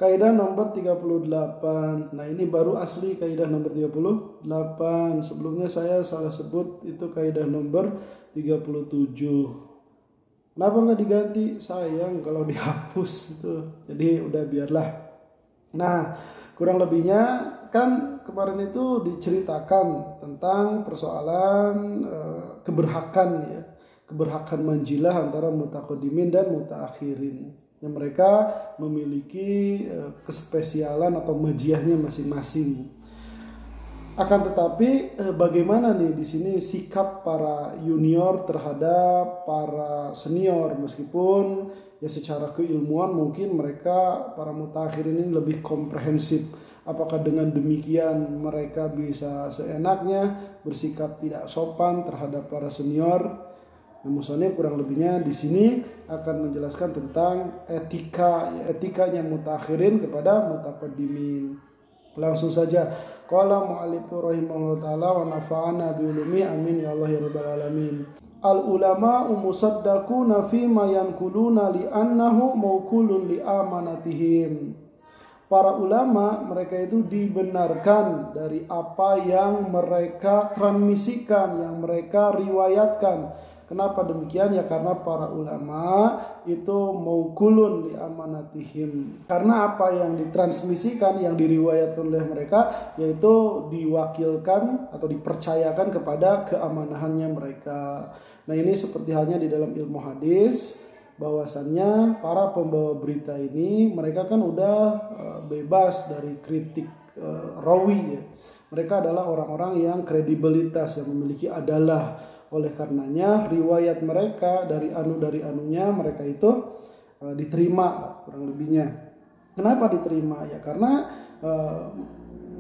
Kaidah nomor 38. Nah, ini baru asli kaidah nomor 38. Sebelumnya saya salah sebut itu kaidah nomor 37. Kenapa nggak diganti? Sayang kalau dihapus itu. Jadi udah biarlah. Nah, kurang lebihnya kan kemarin itu diceritakan tentang persoalan keberhakan ya. Keberhakan manjilah antara mutaqaddimin dan mutaakhirin. Yang mereka memiliki kespesialan atau majiahnya masing-masing. Akan tetapi bagaimana nih di sini sikap para junior terhadap para senior, meskipun ya secara keilmuan mungkin mereka para mutaakhirin ini lebih komprehensif. Apakah dengan demikian mereka bisa seenaknya bersikap tidak sopan terhadap para senior? Nah, musonif kurang lebihnya di sini akan menjelaskan tentang etikanya mutaakhirin kepada mutaqaddimin. Langsung saja, qala mu'allifu rahimahullah ta'ala wa nafa'ana bi ulumi amin ya Allah ya rabbal alamin. Al ulama musaddaquna fi ma yanquluna li annahu mawqulun li amanatihim. Para ulama mereka itu dibenarkan dari apa yang mereka transmisikan, yang mereka riwayatkan. Kenapa demikian? Ya karena para ulama itu maukulun li amanatihim. Karena apa yang ditransmisikan, yang diriwayatkan oleh mereka, yaitu diwakilkan atau dipercayakan kepada keamanahannya mereka. Nah, ini seperti halnya di dalam ilmu hadis, bahwasannya para pembawa berita ini mereka kan udah bebas dari kritik rawi ya. Mereka adalah orang-orang yang kredibilitas, yang memiliki adalah. Oleh karenanya riwayat mereka dari anunya mereka itu diterima kurang lebihnya. Kenapa diterima? Ya karena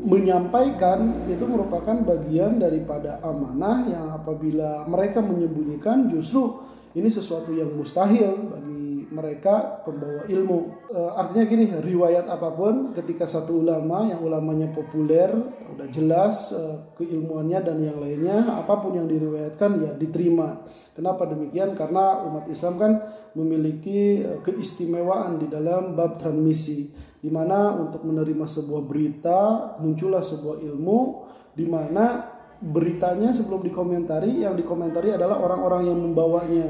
menyampaikan itu merupakan bagian daripada amanah yang apabila mereka menyembunyikan justru ini sesuatu yang mustahil bagi mereka pembawa ilmu. Artinya gini, riwayat apapun ketika satu ulama yang ulamanya populer, udah jelas keilmuannya dan yang lainnya, apapun yang diriwayatkan ya diterima. Kenapa demikian? Karena umat Islam kan memiliki keistimewaan di dalam bab transmisi, di mana untuk menerima sebuah berita muncullah sebuah ilmu di mana beritanya sebelum dikomentari, yang dikomentari adalah orang-orang yang membawanya.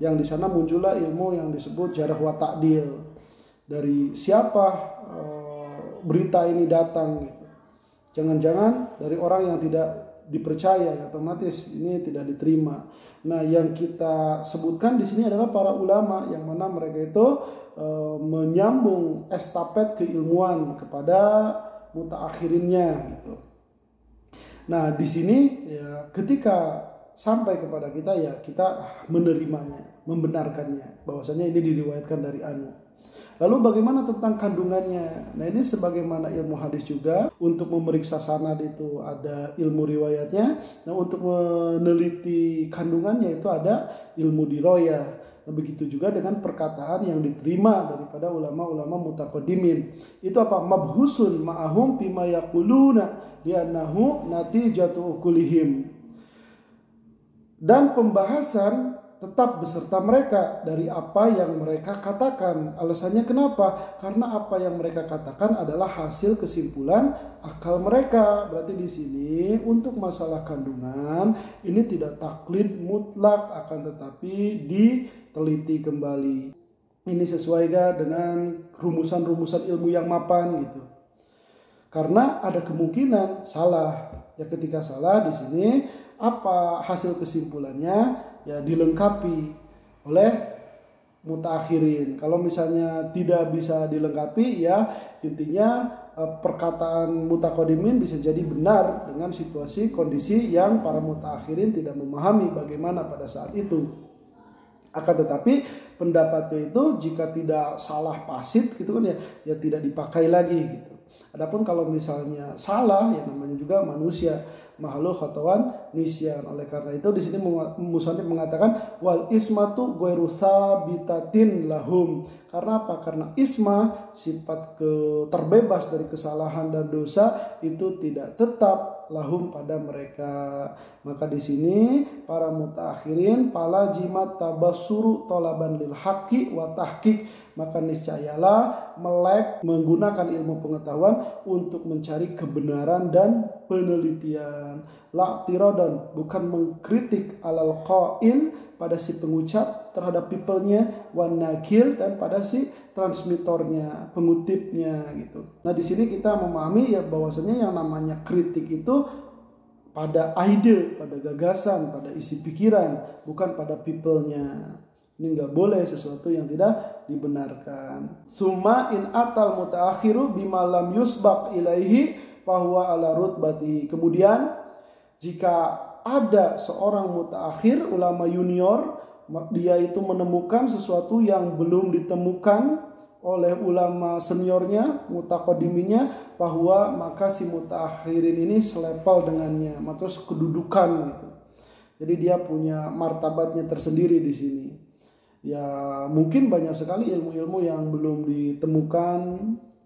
Yang di sana muncullah ilmu yang disebut jarh wa ta'dil. Dari siapa berita ini datang gitu. Jangan-jangan dari orang yang tidak dipercaya, otomatis ini tidak diterima. Nah, yang kita sebutkan di sini adalah para ulama yang mana mereka itu menyambung estafet keilmuan kepada mutaakhirinnya gitu. Nah, di sini ya ketika sampai kepada kita ya kita menerimanya, membenarkannya bahwasanya ini diriwayatkan dari anu. Lalu bagaimana tentang kandungannya? Nah, ini sebagaimana ilmu hadis juga untuk memeriksa sanad itu ada ilmu riwayatnya. Nah, untuk meneliti kandungannya itu ada ilmu diroyah. Nah, begitu juga dengan perkataan yang diterima daripada ulama-ulama mutaqaddimin. Itu apa? Mabhusun ma'ahum bima yaquluna li'annahu natijatu ukulihim. Dan pembahasan tetap beserta mereka dari apa yang mereka katakan. Alasannya kenapa? Karena apa yang mereka katakan adalah hasil kesimpulan akal mereka. Berarti di sini untuk masalah kandungan ini tidak taklid mutlak, akan tetapi diteliti kembali. Ini sesuai dengan rumusan-rumusan ilmu yang mapan gitu. Karena ada kemungkinan salah. Ya ketika salah di sini apa hasil kesimpulannya ya dilengkapi oleh mutaakhirin. Kalau misalnya tidak bisa dilengkapi ya intinya perkataan mutaqaddimin bisa jadi benar dengan situasi kondisi yang para mutaakhirin tidak memahami bagaimana pada saat itu. Akan tetapi pendapatnya itu jika tidak salah pasit gitu kan ya tidak dipakai lagi gitu. Adapun kalau misalnya salah ya namanya juga manusia, makhluk khata'an nisyan. Oleh karena itu di sini musannif mengatakan wal ismatu ghairu tsabitatin lahum. Karena apa? Karena isma sifat terbebas dari kesalahan dan dosa itu tidak tetap lahum pada mereka. Maka di sini para mutaakhirin pala jimat tabassuru talaban lil haqqi wa tahqiq, maka niscayalah melek menggunakan ilmu pengetahuan untuk mencari kebenaran dan penelitian. La tiradan, bukan mengkritik alal qail, pada si pengucap terhadap people-nya, wan nakil, dan pada si transmitornya, pengutipnya gitu. Nah, di sini kita memahami ya bahwasanya yang namanya kritik itu pada ide, pada gagasan, pada isi pikiran, bukan pada people-nya. Ini nggak boleh sesuatu yang tidak dibenarkan. Summa in atal mutaakhiru bima lam yusbaq ilaihi fahuwa ala rutbati. Kemudian jika ada seorang mutaakhir, ulama junior, dia itu menemukan sesuatu yang belum ditemukan oleh ulama seniornya, mutaqaddiminya, bahwa maka si mutaakhirin ini selevel dengannya, terus kedudukan gitu. Jadi dia punya martabatnya tersendiri di sini. Ya mungkin banyak sekali ilmu-ilmu yang belum ditemukan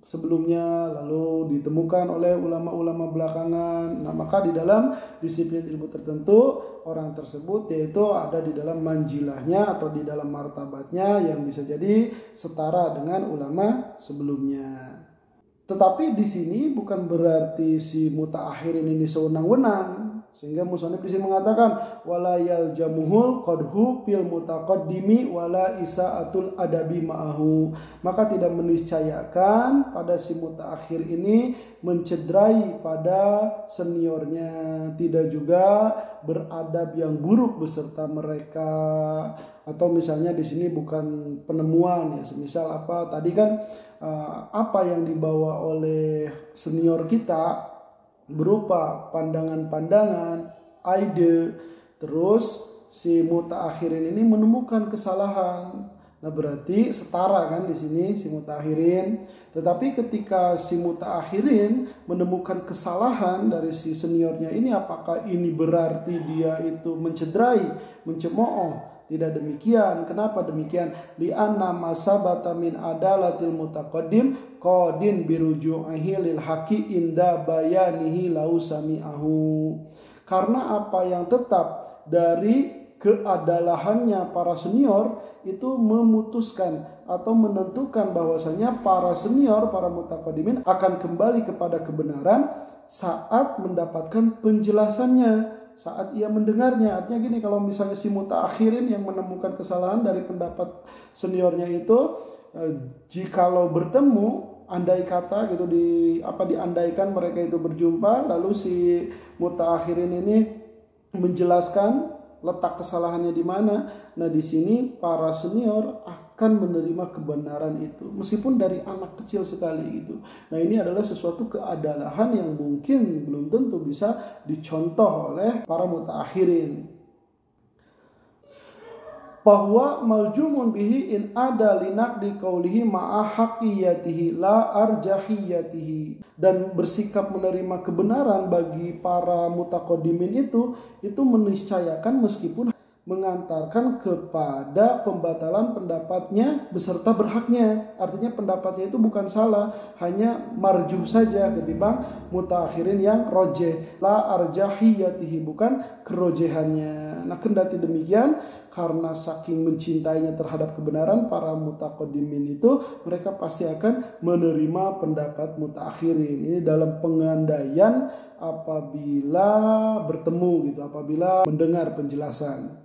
sebelumnya lalu ditemukan oleh ulama-ulama belakangan. Nah, maka di dalam disiplin ilmu tertentu orang tersebut yaitu ada di dalam manjilahnya atau di dalam martabatnya yang bisa jadi setara dengan ulama sebelumnya. Tetapi di sini bukan berarti si mutaakhirin ini sewenang-wenang. Sehingga musannif di sini mengatakan wala yaljamuhul qadhu fil mutaqaddimi wala isaatul adabi ma'ahu. Maka tidak meniscayakan pada si mutaakhir ini mencederai pada seniornya, tidak juga beradab yang buruk beserta mereka. Atau misalnya di sini bukan penemuan ya, semisal apa tadi kan apa yang dibawa oleh senior kita berupa pandangan-pandangan, ide, terus si mutaakhirin ini menemukan kesalahan. Nah, berarti setara kan di sini si mutaakhirin. Tetapi ketika si mutaakhirin menemukan kesalahan dari si seniornya ini, apakah ini berarti dia itu mencederai, mencemooh? Tidak demikian. Kenapa demikian? Li'anna masabata min adalatil mutaqaddim qadin biruju'ihi lil haqi inda bayanihi lau sami'ahu. Karena apa yang tetap dari keadalahannya para senior itu memutuskan atau menentukan bahwasanya para senior, para mutaqaddimin akan kembali kepada kebenaran saat mendapatkan penjelasannya, saat ia mendengarnya. Artinya gini, kalau misalnya si mutaakhirin yang menemukan kesalahan dari pendapat seniornya itu, jikalau bertemu, andai kata gitu diandaikan mereka itu berjumpa, lalu si mutaakhirin ini menjelaskan letak kesalahannya di mana. Nah, di sini para senior akan menerima kebenaran itu meskipun dari anak kecil sekali gitu. Nah, ini adalah sesuatu keadalahan yang mungkin belum tentu bisa dicontoh oleh para mutaakhirin. Bahwa maljumun bihi in ada linaqdi qaulihi ma'a haqqiyatihi la arjahiyatihi. Dan bersikap menerima kebenaran bagi para mutaqaddimin itu meniscayakan meskipun mengantarkan kepada pembatalan pendapatnya beserta berhaknya. Artinya pendapatnya itu bukan salah, hanya marjuh saja ketimbang mutaakhirin yang rojeh. La arjahiyatihi, bukan kerojehannya. Nah, kendati demikian, karena saking mencintainya terhadap kebenaran, para mutaqaddimin itu mereka pasti akan menerima pendapat mutaakhirin. Ini dalam pengandaian apabila bertemu gitu, apabila mendengar penjelasan.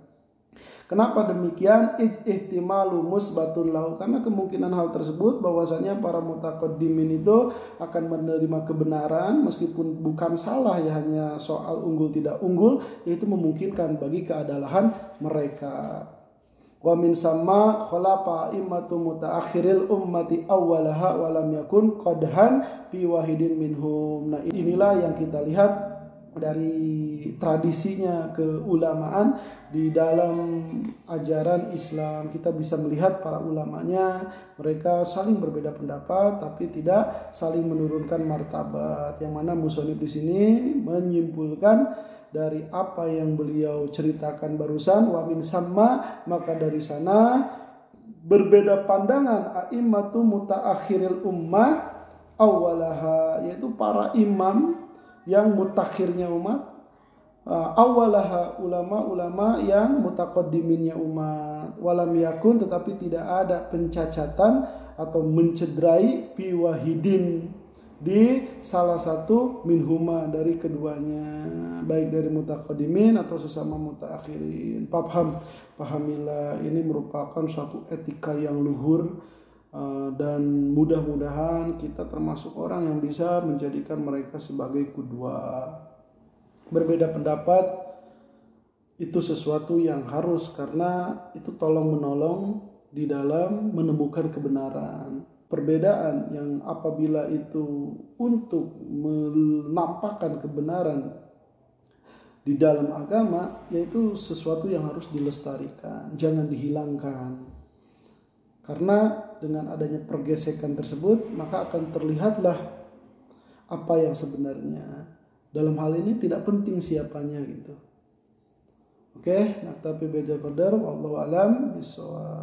Kenapa demikian? Ihtimalu musbatun lahu, karena kemungkinan hal tersebut bahwasanya para mutaqaddimin itu akan menerima kebenaran meskipun bukan salah ya, hanya soal unggul tidak unggul, yaitu memungkinkan bagi keadalahan mereka. Wa min sama khalafa immatu mutaakhiril ummati awwalaha wa lam yakun qadhan fi wahidin minhum. Nah, inilah yang kita lihat dari tradisinya keulamaan di dalam ajaran Islam. Kita bisa melihat para ulamanya, mereka saling berbeda pendapat tapi tidak saling menurunkan martabat. Yang mana musannif di sini menyimpulkan dari apa yang beliau ceritakan barusan, wa min sama, maka dari sana berbeda pandangan a'immatu mutaakhiril ummah awwalaha, yaitu para imam yang mutakhirnya umat, awalaha ulama-ulama yang mutaqaddiminnya umat. Walam yakun, tetapi tidak ada pencacatan atau mencederai biwahidin, di salah satu minhuma dari keduanya, baik dari mutaqaddimin atau sesama mutaakhirin. Pahamilah, ini merupakan suatu etika yang luhur, dan mudah-mudahan kita termasuk orang yang bisa menjadikan mereka sebagai qudwah. Berbeda pendapat itu sesuatu yang harus, karena itu tolong menolong di dalam menemukan kebenaran. Perbedaan yang apabila itu untuk menampakkan kebenaran di dalam agama, yaitu sesuatu yang harus dilestarikan, jangan dihilangkan. Karena dengan adanya pergesekan tersebut, maka akan terlihatlah apa yang sebenarnya. Dalam hal ini tidak penting siapanya gitu. Oke, naktafi bihadzal qadar, wallahu alam bishawab.